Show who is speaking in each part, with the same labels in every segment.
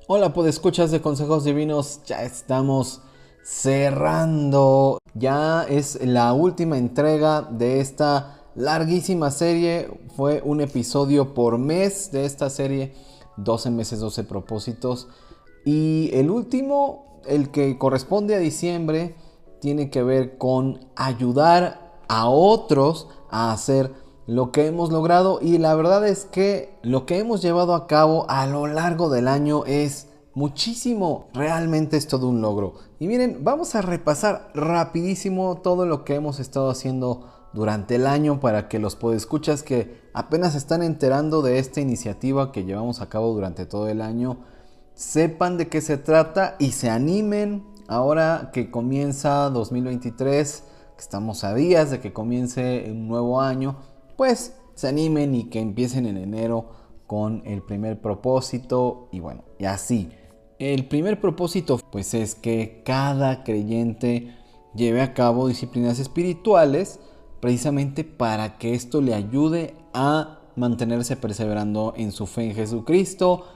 Speaker 1: Hola, podescuchas de Consejos Divinos, ya estamos cerrando. Ya es la última entrega de esta larguísima serie. Fue un episodio por mes de esta serie, 12 meses, 12 propósitos. Y el último, el que corresponde a diciembre, tiene que ver con ayudar a otros a hacer lo que hemos logrado. Y la verdad es que lo que hemos llevado a cabo a lo largo del año es muchísimo. Realmente es todo un logro. Y miren, vamos a repasar rapidísimo todo lo que hemos estado haciendo durante el año para que los podescuchas que apenas se están enterando de esta iniciativa que llevamos a cabo durante todo el año sepan de qué se trata y se animen ahora que comienza 2023, que estamos a días de que comience un nuevo año, pues se animen y que empiecen en enero con el primer propósito y bueno, y así. El primer propósito pues es que cada creyente lleve a cabo disciplinas espirituales precisamente para que esto le ayude a mantenerse perseverando en su fe en Jesucristo.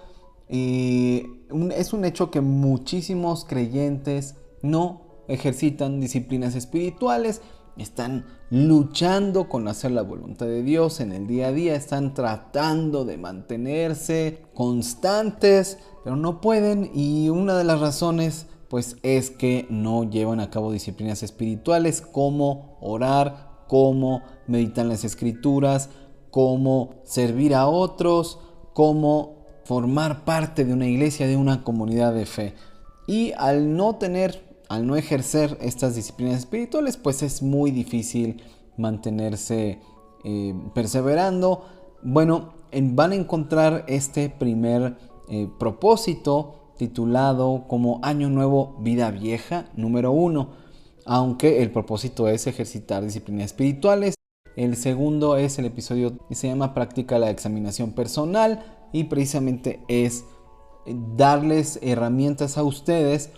Speaker 1: Es un hecho que muchísimos creyentes no ejercitan disciplinas espirituales, están luchando con hacer la voluntad de Dios en el día a día, están tratando de mantenerse constantes, pero no pueden, y una de las razones pues es que no llevan a cabo disciplinas espirituales como orar, como meditar en las escrituras, como servir a otros, como formar parte de una iglesia, de una comunidad de fe. Y al no ejercer estas disciplinas espirituales, pues es muy difícil mantenerse perseverando. Bueno, van a encontrar este primer propósito titulado como Año Nuevo, Vida Vieja, número 1. Aunque el propósito es ejercitar disciplinas espirituales. El segundo es el episodio que se llama Práctica la examinación personal. Y precisamente es darles herramientas a ustedes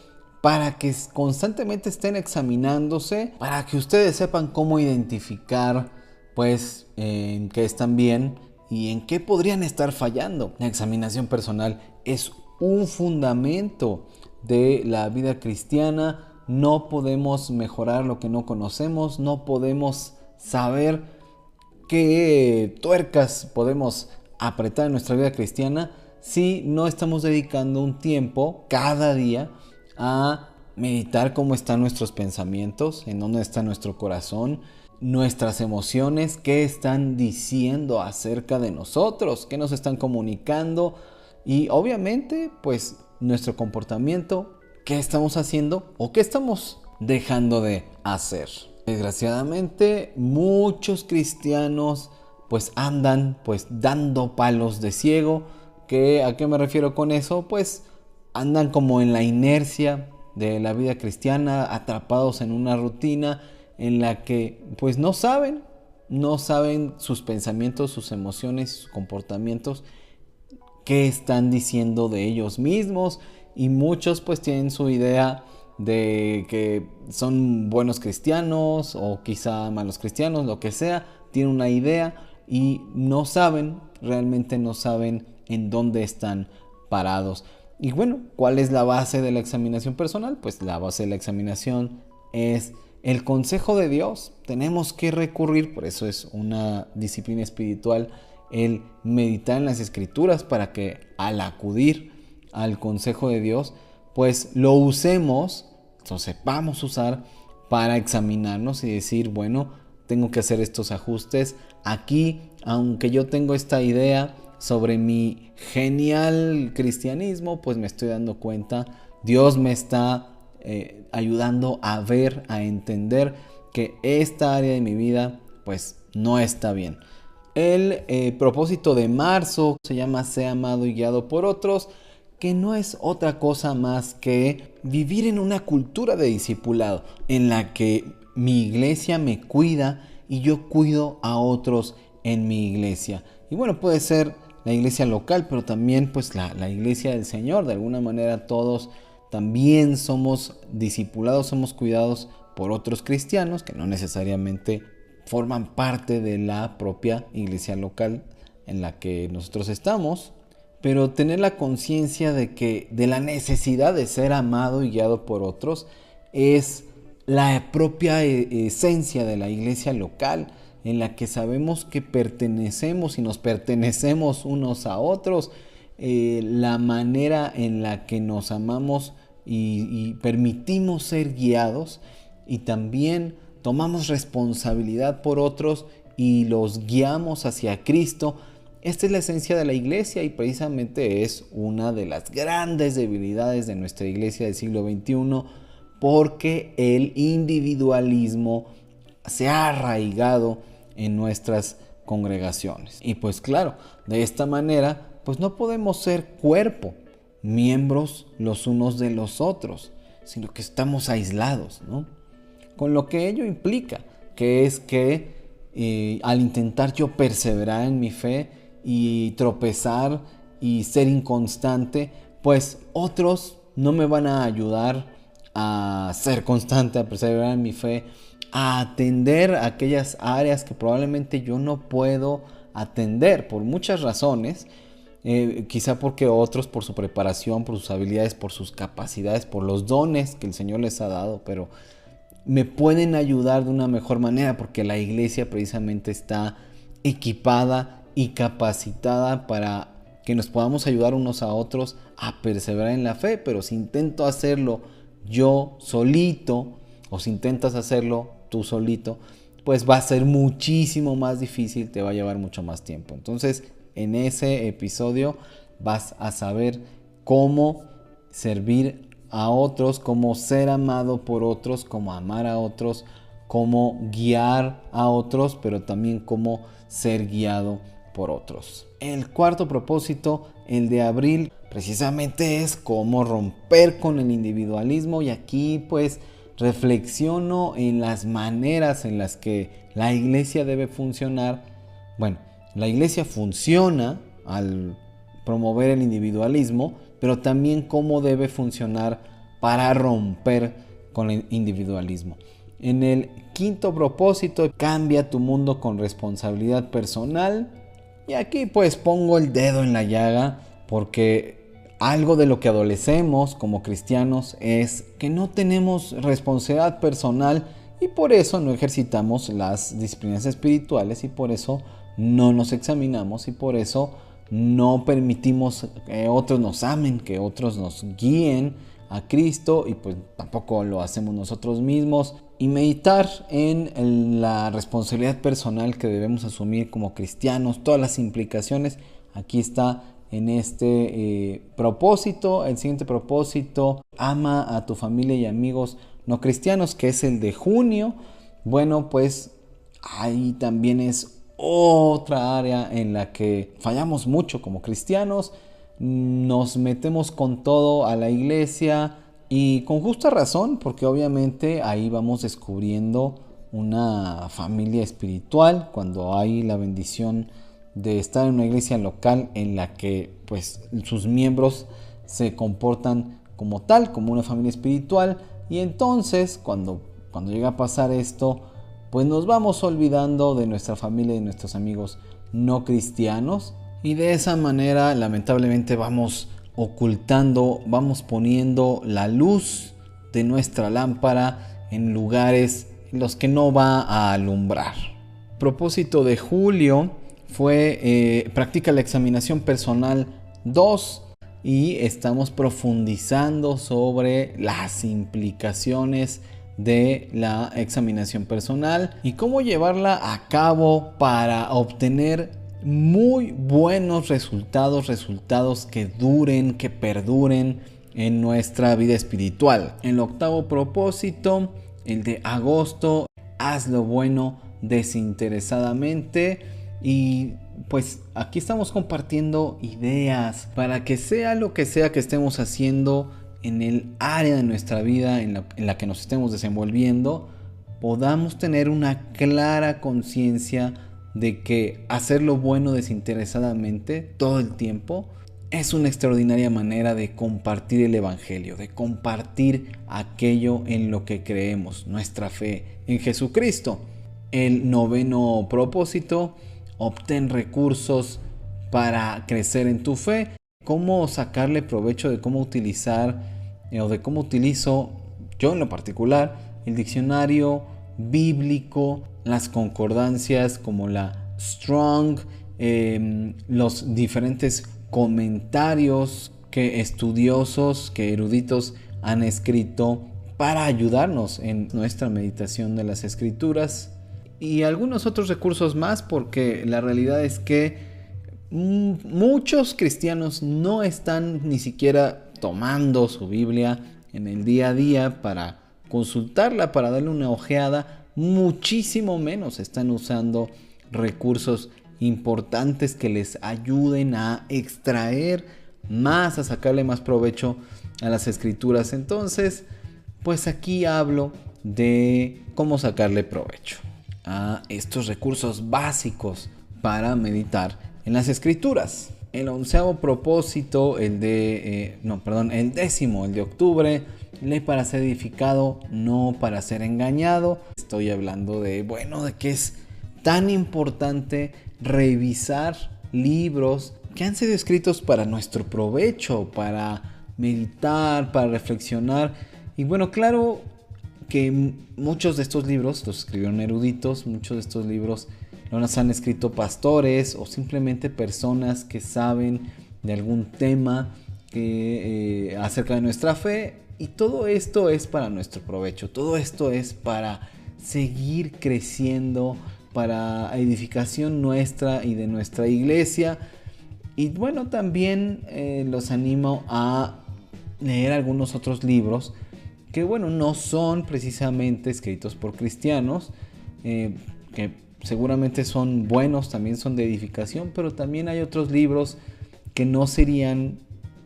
Speaker 1: para que constantemente estén examinándose, para que ustedes sepan cómo identificar pues en qué están bien y en qué podrían estar fallando. La examinación personal es un fundamento de la vida cristiana. No podemos mejorar lo que no conocemos, no podemos saber qué tuercas podemos apretar en nuestra vida cristiana si no estamos dedicando un tiempo cada día a meditar cómo están nuestros pensamientos, en dónde está nuestro corazón, nuestras emociones, qué están diciendo acerca de nosotros, qué nos están comunicando y obviamente pues nuestro comportamiento, qué estamos haciendo o qué estamos dejando de hacer. Desgraciadamente muchos cristianos pues andan pues dando palos de ciego. ¿A qué me refiero con eso? Pues andan como en la inercia de la vida cristiana, atrapados en una rutina en la que pues no saben sus pensamientos, sus emociones, sus comportamientos, qué están diciendo de ellos mismos, y muchos pues tienen su idea de que son buenos cristianos o quizá malos cristianos, lo que sea, tienen una idea y realmente no saben en dónde están parados. Y bueno, ¿cuál es la base de la examinación personal? Pues la base de la examinación es el consejo de Dios. Tenemos que recurrir, por eso es una disciplina espiritual, el meditar en las escrituras para que al acudir al consejo de Dios, pues lo usemos, entonces sepamos usar para examinarnos y decir, bueno, tengo que hacer estos ajustes. Aquí, aunque yo tengo esta idea sobre mi genial cristianismo, pues me estoy dando cuenta, Dios me está ayudando a ver, a entender que esta área de mi vida pues no está bien. El propósito de marzo se llama Sé amado y guiado por otros, que no es otra cosa más que vivir en una cultura de discipulado en la que mi iglesia me cuida y yo cuido a otros en mi iglesia. Y bueno, puede ser la iglesia local, pero también pues la iglesia del Señor. De alguna manera todos también somos discipulados, somos cuidados por otros cristianos que no necesariamente forman parte de la propia iglesia local en la que nosotros estamos, pero tener la conciencia de la necesidad de ser amado y guiado por otros es la propia esencia de la iglesia local, en la que sabemos que pertenecemos y nos pertenecemos unos a otros, la manera en la que nos amamos y permitimos ser guiados, y también tomamos responsabilidad por otros y los guiamos hacia Cristo. Esta es la esencia de la iglesia y precisamente es una de las grandes debilidades de nuestra iglesia del siglo XXI, porque el individualismo se ha arraigado en nuestras congregaciones. Y pues claro, de esta manera pues no podemos ser cuerpo, miembros los unos de los otros, sino que estamos aislados, ¿no? Con lo que ello implica, que es que al intentar yo perseverar en mi fe y tropezar y ser inconstante, pues otros no me van a ayudar a ser constante, a perseverar en mi fe, a atender aquellas áreas que probablemente yo no puedo atender por muchas razones, quizá porque otros por su preparación, por sus habilidades, por sus capacidades, por los dones que el Señor les ha dado, pero me pueden ayudar de una mejor manera porque la iglesia precisamente está equipada y capacitada para que nos podamos ayudar unos a otros a perseverar en la fe. Pero si intento hacerlo yo solito, o si intentas hacerlo tú solito, pues va a ser muchísimo más difícil, te va a llevar mucho más tiempo. Entonces, en ese episodio vas a saber cómo servir a otros, cómo ser amado por otros, cómo amar a otros, cómo guiar a otros, pero también cómo ser guiado por otros. El cuarto propósito, el de abril, precisamente es cómo romper con el individualismo, y aquí pues reflexiono en las maneras en las que la iglesia debe funcionar. Bueno, la iglesia funciona al promover el individualismo, pero también cómo debe funcionar para romper con el individualismo. En el quinto propósito, cambia tu mundo con responsabilidad personal. Y aquí pues pongo el dedo en la llaga, porque algo de lo que adolecemos como cristianos es que no tenemos responsabilidad personal, y por eso no ejercitamos las disciplinas espirituales, y por eso no nos examinamos, y por eso no permitimos que otros nos amen, que otros nos guíen a Cristo, y pues tampoco lo hacemos nosotros mismos. Y meditar en la responsabilidad personal que debemos asumir como cristianos, todas las implicaciones, aquí está en este propósito. El siguiente propósito, ama a tu familia y amigos no cristianos, que es el de junio. Bueno, pues ahí también es otra área en la que fallamos mucho como cristianos. Nos metemos con todo a la iglesia, y con justa razón, porque obviamente ahí vamos descubriendo una familia espiritual cuando hay la bendición de estar en una iglesia local en la que pues sus miembros se comportan como tal, como una familia espiritual. Y entonces cuando llega a pasar esto, pues nos vamos olvidando de nuestra familia y de nuestros amigos no cristianos, y de esa manera lamentablemente vamos ocultando, vamos poniendo la luz de nuestra lámpara en lugares en los que no va a alumbrar. Propósito de julio fue practica la examinación personal 2, y estamos profundizando sobre las implicaciones de la examinación personal y cómo llevarla a cabo para obtener muy buenos resultados que duren, que perduren en nuestra vida espiritual. El octavo propósito, el de agosto, haz lo bueno desinteresadamente. Y pues aquí estamos compartiendo ideas para que sea lo que sea que estemos haciendo en el área de nuestra vida en la que nos estemos desenvolviendo, podamos tener una clara conciencia de que hacer lo bueno desinteresadamente todo el tiempo es una extraordinaria manera de compartir el evangelio, de compartir aquello en lo que creemos, nuestra fe en Jesucristo. El noveno propósito, obtén recursos para crecer en tu fe, cómo sacarle provecho de cómo utilizar o de cómo utilizo yo en lo particular el diccionario bíblico, las concordancias como la Strong, los diferentes comentarios que estudiosos, que eruditos han escrito para ayudarnos en nuestra meditación de las escrituras y algunos otros recursos más, porque la realidad es que muchos cristianos no están ni siquiera tomando su Biblia en el día a día para consultarla, para darle una ojeada, muchísimo menos están usando recursos importantes que les ayuden a extraer más, a sacarle más provecho a las escrituras. Entonces, pues aquí hablo de cómo sacarle provecho a estos recursos básicos para meditar en las escrituras. El 11º propósito, el 10º, el de octubre, lee para ser edificado, no para ser engañado. Estoy hablando de que es tan importante revisar libros que han sido escritos para nuestro provecho, para meditar, para reflexionar. Y bueno, claro que muchos de estos libros los escribieron eruditos, muchos de estos libros los han escrito pastores o simplemente personas que saben de algún tema acerca de nuestra fe, y todo esto es para nuestro provecho, todo esto es para seguir creciendo, para edificación nuestra y de nuestra iglesia. Y bueno, también los animo a leer algunos otros libros que no son precisamente escritos por cristianos, que seguramente son buenos, también son de edificación, pero también hay otros libros que no serían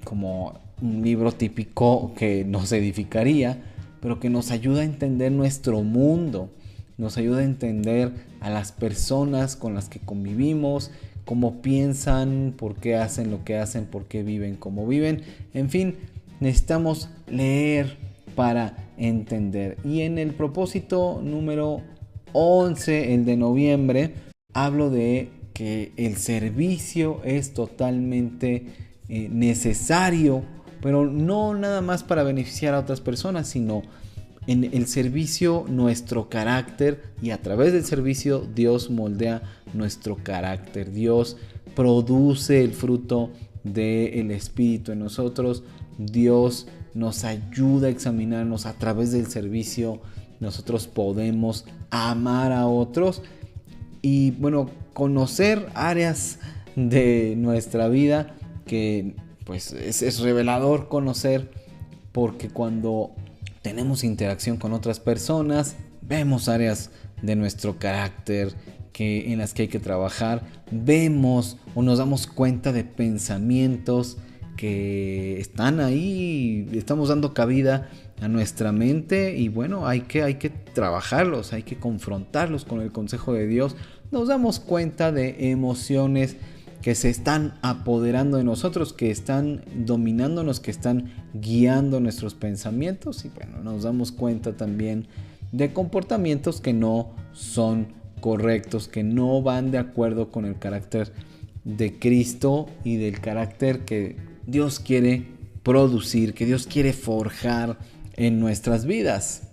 Speaker 1: como un libro típico que nos edificaría, pero que nos ayuda a entender nuestro mundo, nos ayuda a entender a las personas con las que convivimos, cómo piensan, por qué hacen lo que hacen, por qué viven como viven. En fin, necesitamos leer para entender. Y en el propósito número 11, el de noviembre, hablo de que el servicio es totalmente necesario, pero no nada más para beneficiar a otras personas, sino en el servicio nuestro carácter, y a través del servicio Dios moldea nuestro carácter. Dios produce el fruto del Espíritu en nosotros. Dios nos ayuda a examinarnos. A través del servicio nosotros podemos amar a otros y conocer áreas de nuestra vida que pues es revelador conocer, porque cuando tenemos interacción con otras personas vemos áreas de nuestro carácter en las que hay que trabajar, vemos o nos damos cuenta de pensamientos que están ahí, estamos dando cabida a nuestra mente, y hay que trabajarlos, hay que confrontarlos con el consejo de Dios. Nos damos cuenta de emociones que se están apoderando de nosotros, que están dominándonos, que están guiando nuestros pensamientos, y nos damos cuenta también de comportamientos que no son correctos, que no van de acuerdo con el carácter de Cristo y del carácter que Dios quiere producir, que Dios quiere forjar en nuestras vidas.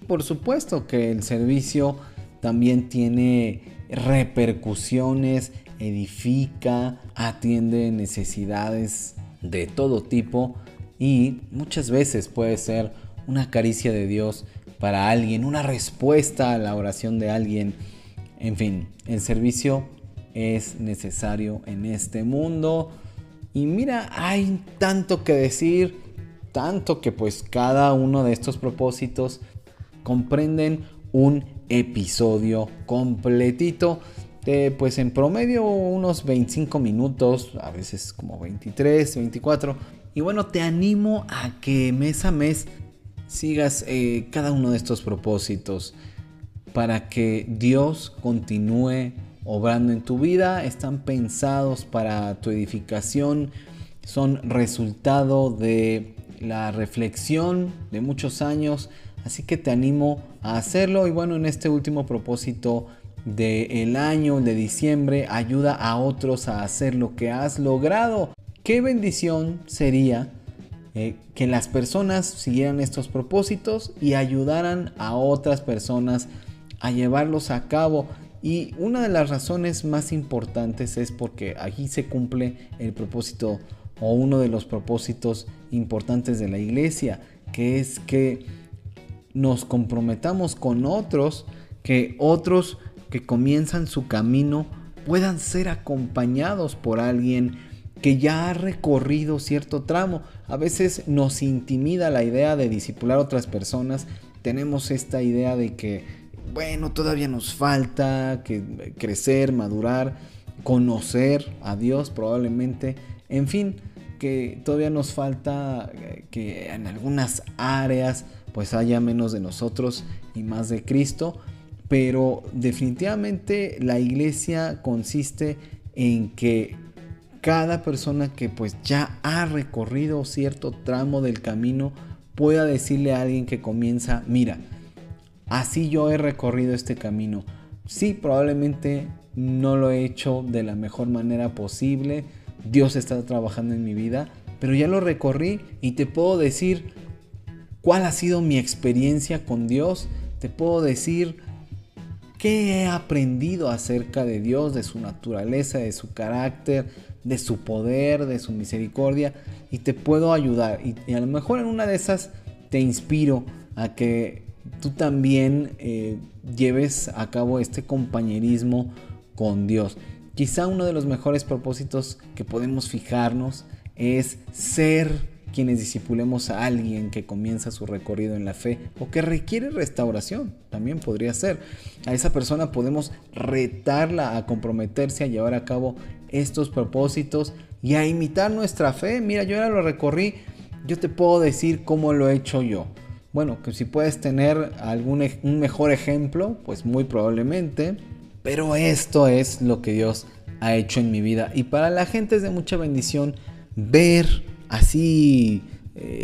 Speaker 1: Por supuesto que el servicio también tiene repercusiones, edifica, atiende necesidades de todo tipo, y muchas veces puede ser una caricia de Dios para alguien, una respuesta a la oración de alguien. En fin, el servicio es necesario en este mundo. Y mira, hay tanto que decir, tanto que pues cada uno de estos propósitos comprenden un episodio completito de pues en promedio unos 25 minutos, a veces como 23, 24. Y te animo a que mes a mes sigas cada uno de estos propósitos para que Dios continúe obrando en tu vida. Están pensados para tu edificación, son resultado de la reflexión de muchos años, así que te animo a hacerlo. Y en este último propósito del año de diciembre, ayuda a otros a hacer lo que has logrado. Qué bendición sería que las personas siguieran estos propósitos y ayudaran a otras personas a llevarlos a cabo. Y una de las razones más importantes es porque aquí se cumple el propósito o uno de los propósitos importantes de la iglesia, que es que nos comprometamos con otros, que otros que comienzan su camino puedan ser acompañados por alguien que ya ha recorrido cierto tramo. A veces nos intimida la idea de discipular a otras personas. Tenemos esta idea de que, bueno, todavía nos falta que crecer, madurar, conocer a Dios probablemente. En fin, que todavía nos falta que en algunas áreas pues haya menos de nosotros y más de Cristo. Pero definitivamente la iglesia consiste en que cada persona que pues ya ha recorrido cierto tramo del camino pueda decirle a alguien que comienza: mira, así yo he recorrido este camino. Sí, probablemente no lo he hecho de la mejor manera posible. Dios está trabajando en mi vida, pero ya lo recorrí y te puedo decir cuál ha sido mi experiencia con Dios. Te puedo decir qué he aprendido acerca de Dios, de su naturaleza, de su carácter, de su poder, de su misericordia, y te puedo ayudar. Y a lo mejor en una de esas te inspiro a que tú también lleves a cabo este compañerismo con Dios. Quizá uno de los mejores propósitos que podemos fijarnos es ser quienes discipulemos a alguien que comienza su recorrido en la fe o que requiere restauración. También podría ser. A esa persona podemos retarla a comprometerse a llevar a cabo estos propósitos y a imitar nuestra fe. Mira, yo ya lo recorrí, yo te puedo decir cómo lo he hecho yo. Bueno, que si puedes tener un mejor ejemplo, pues muy probablemente. Pero esto es lo que Dios ha hecho en mi vida. Y para la gente es de mucha bendición ver así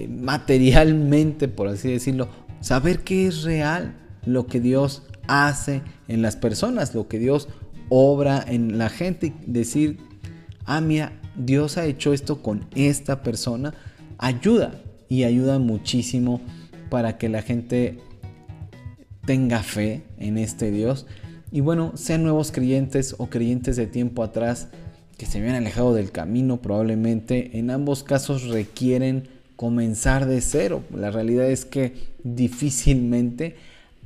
Speaker 1: materialmente, por así decirlo, saber que es real lo que Dios hace en las personas, lo que Dios obra en la gente, y decir: ah, mira, Dios ha hecho esto con esta persona. Ayuda muchísimo para que la gente tenga fe en este Dios. Y bueno, sean nuevos creyentes o creyentes de tiempo atrás que se habían alejado del camino, probablemente en ambos casos requieren comenzar de cero. La realidad es que difícilmente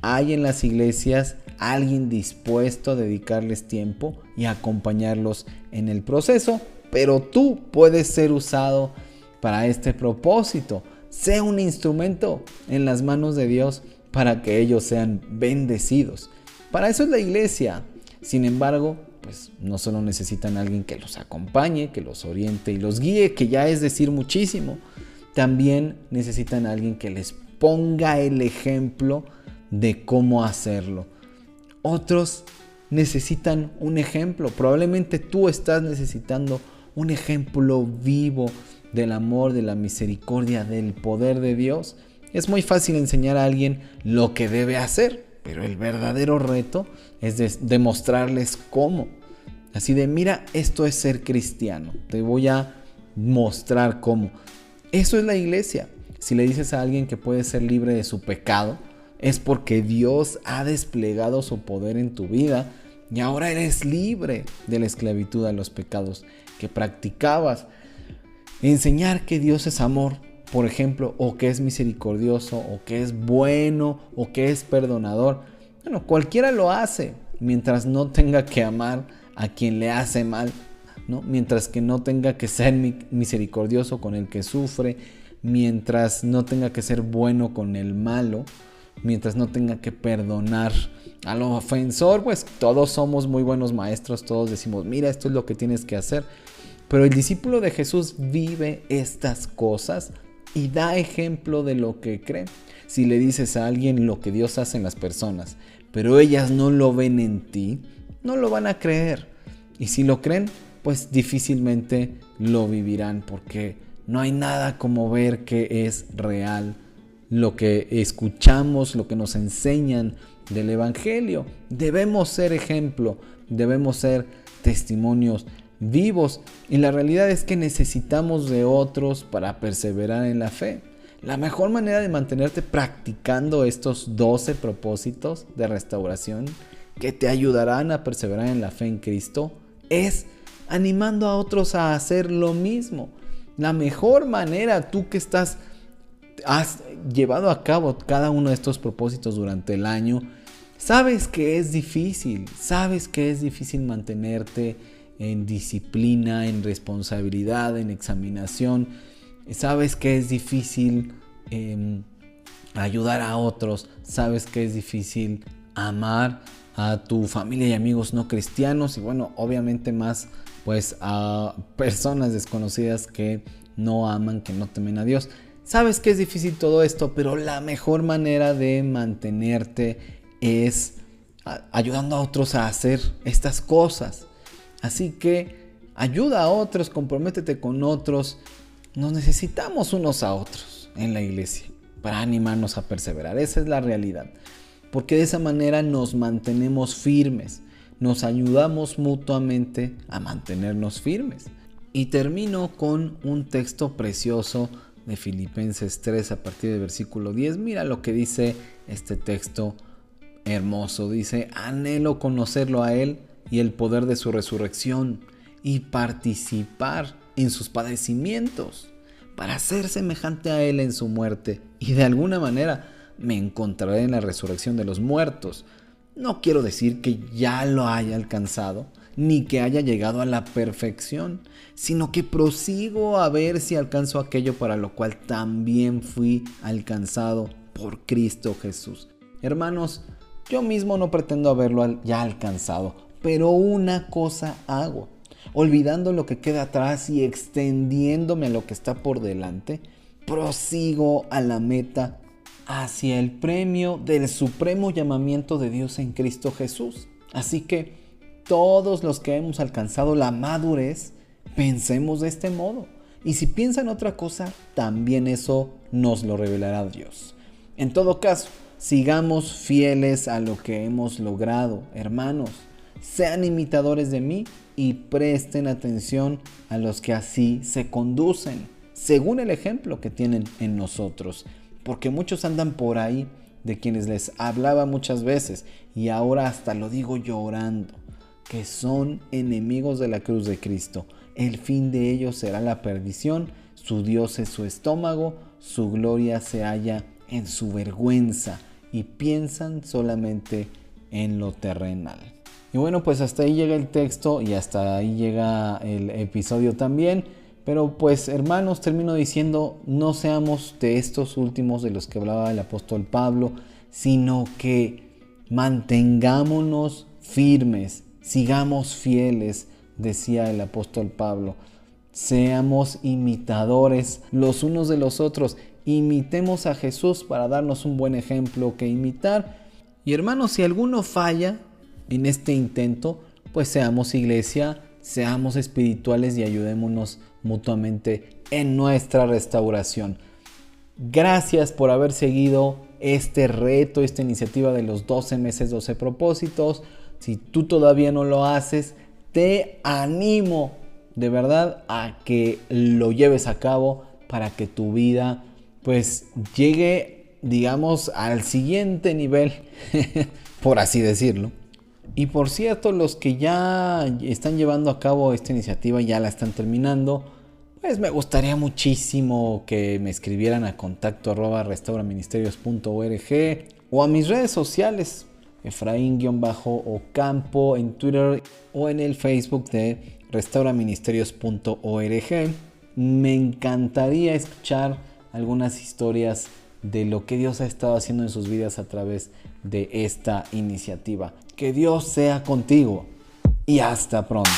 Speaker 1: hay en las iglesias alguien dispuesto a dedicarles tiempo y acompañarlos en el proceso, pero tú puedes ser usado para este propósito. Sea un instrumento en las manos de Dios para que ellos sean bendecidos. Para eso es la iglesia. Sin embargo, pues no solo necesitan a alguien que los acompañe, que los oriente y los guíe, que ya es decir muchísimo. También necesitan a alguien que les ponga el ejemplo de cómo hacerlo. Otros necesitan un ejemplo. Probablemente tú estás necesitando un ejemplo vivo del amor, de la misericordia, del poder de Dios. Es muy fácil enseñar a alguien lo que debe hacer, pero el verdadero reto es demostrarles cómo. Así de: mira, esto es ser cristiano. Te voy a mostrar cómo. Eso es la iglesia. Si le dices a alguien que puede ser libre de su pecado, es porque Dios ha desplegado su poder en tu vida y ahora eres libre de la esclavitud a los pecados que practicabas. Enseñar que Dios es amor, por ejemplo, o que es misericordioso, o que es bueno, o que es perdonador. Bueno, cualquiera lo hace mientras no tenga que amar a quien le hace mal, ¿no? Mientras que no tenga que ser misericordioso con el que sufre, mientras no tenga que ser bueno con el malo, mientras no tenga que perdonar al ofensor. Pues todos somos muy buenos maestros, todos decimos: mira, esto es lo que tienes que hacer. Pero el discípulo de Jesús vive estas cosas y da ejemplo de lo que cree. Si le dices a alguien lo que Dios hace en las personas, pero ellas no lo ven en ti, no lo van a creer. Y si lo creen, pues difícilmente lo vivirán, porque no hay nada como ver que es real lo que escuchamos, lo que nos enseñan del Evangelio. Debemos ser ejemplo, debemos ser testimonios vivos, y la realidad es que necesitamos de otros para perseverar en la fe. La mejor manera de mantenerte practicando estos 12 propósitos de restauración que te ayudarán a perseverar en la fe en Cristo es animando a otros a hacer lo mismo. La mejor manera, tú que has llevado a cabo cada uno de estos propósitos durante el año, sabes que es difícil mantenerte en disciplina, en responsabilidad, en examinación. Sabes que es difícil ayudar a otros, sabes que es difícil amar a tu familia y amigos no cristianos, y bueno, obviamente más pues a personas desconocidas que no aman, que no temen a Dios. Sabes que es difícil todo esto, pero la mejor manera de mantenerte es ayudando a otros a hacer estas cosas. Así que ayuda a otros, comprométete con otros. Nos necesitamos unos a otros en la iglesia para animarnos a perseverar. Esa es la realidad. Porque de esa manera nos mantenemos firmes. Nos ayudamos mutuamente a mantenernos firmes. Y termino con un texto precioso de Filipenses 3 a partir del versículo 10. Mira lo que dice este texto hermoso. Dice: anhelo conocerlo a Él y el poder de su resurrección y participar en sus padecimientos para ser semejante a Él en su muerte, y de alguna manera me encontraré en la resurrección de los muertos. No quiero decir que ya lo haya alcanzado, ni que haya llegado a la perfección, sino que prosigo a ver si alcanzo aquello para lo cual también fui alcanzado por Cristo Jesús. Hermanos, yo mismo no pretendo haberlo ya alcanzado, pero una cosa hago: olvidando lo que queda atrás y extendiéndome a lo que está por delante, prosigo a la meta, hacia el premio del supremo llamamiento de Dios en Cristo Jesús. Así que todos los que hemos alcanzado la madurez, pensemos de este modo. Y si piensan otra cosa, también eso nos lo revelará Dios. En todo caso, sigamos fieles a lo que hemos logrado, hermanos. Sean imitadores de mí y presten atención a los que así se conducen, según el ejemplo que tienen en nosotros. Porque muchos andan por ahí, de quienes les hablaba muchas veces, y ahora hasta lo digo llorando, que son enemigos de la cruz de Cristo. El fin de ellos será la perdición, su Dios es su estómago, su gloria se halla en su vergüenza, y piensan solamente en lo terrenal. Y bueno, pues hasta ahí llega el texto y hasta ahí llega el episodio también. Pero pues, hermanos, termino diciendo: no seamos de estos últimos de los que hablaba el apóstol Pablo, sino que mantengámonos firmes, sigamos fieles, decía el apóstol Pablo. Seamos imitadores los unos de los otros, imitemos a Jesús para darnos un buen ejemplo que imitar. Y hermanos, si alguno falla en este intento, pues seamos iglesia, seamos espirituales y ayudémonos mutuamente en nuestra restauración. Gracias por haber seguido este reto, esta iniciativa de los 12 meses, 12 propósitos. Si tú todavía no lo haces, te animo de verdad a que lo lleves a cabo para que tu vida pues llegue, digamos, al siguiente nivel, por así decirlo. Y por cierto, los que ya están llevando a cabo esta iniciativa, ya la están terminando, pues me gustaría muchísimo que me escribieran a contacto@restauraministerios.org o a mis redes sociales, Efraín-Ocampo en Twitter o en el Facebook de restauraministerios.org. Me encantaría escuchar algunas historias de lo que Dios ha estado haciendo en sus vidas a través de esta iniciativa. Que Dios sea contigo y hasta pronto.